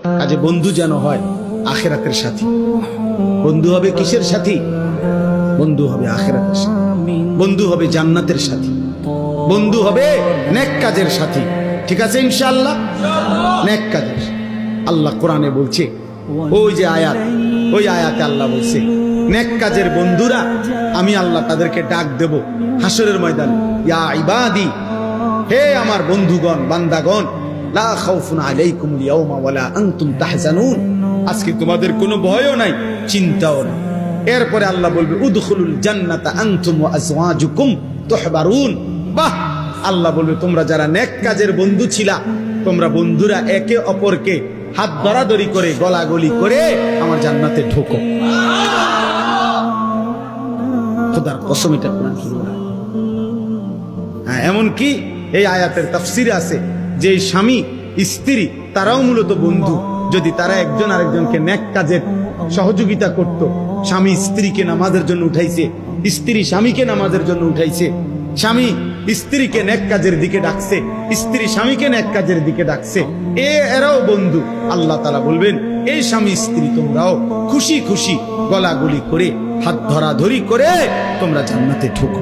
কাজে বন্ধু যেন হয় আখিরাতের সাথী। বন্ধু হবে কিসের সাথী? বন্ধু হবে আখিরাতের সাথী, বন্ধু হবে জান্নাতের সাথী, বন্ধু হবে নেক কাজের সাথী। ঠিক আছে ইনশাআল্লাহ? নেক কাজের। আল্লাহ কোরআনে বলছে, ওই যে আয়াত, ওই আয়াতে আল্লাহ বলছে নেক কাজের বন্ধুরা আমি আল্লাহ তাদেরকে ডাক দেব হাসরের ময়দানে, ইয়া ইবাদি, হে আমার বন্ধুগণ, বান্দাগণ, লা খাউফুন আলাইকুমুল ইয়াওমা ওয়ালা আনতুম তাহজানুন, আজকে তোমাদের কোনো ভয়ও নাই, চিন্তাও নাই। এরপরে আল্লাহ বলবে উদখুলুল জান্নাতা আনতুম ওয়া আজওয়াজুকুম তুহবারুন। বাহ! আল্লাহ বলবে তোমরা যারা নেক কাজের বন্ধু ছিলা, তোমরা বন্ধুরা একে অপরকে হাত ধরাধরি করে গলাগলি করে আমার জান্নাতে ঢোকো। খোদার কসম, এটা কোরআন শরীফ। হ্যাঁ, এমনকি এই আয়াতের তাফসিরে আছে যে স্বামী স্ত্রী তারাও মূলত বন্ধু। যদি তারা একজন আরেকজনকে নেক কাজের সহযোগিতা করত, স্বামী স্ত্রীকে নামাজের জন্য উঠাইছে, স্ত্রী স্বামীকে নামাজের জন্য উঠাইছে, স্বামী স্ত্রীকে নেক কাজের দিকে ডাকছে, স্ত্রী স্বামীকে নেক কাজের দিকে ডাকছে, এরাও বন্ধু। আল্লাহ তাআলা বলবেন এই স্বামী স্ত্রী তোমরাও খুশি খুশি গলাগলি করে হাত ধরাধরি করে তোমরা জান্নাতে ঢুকো।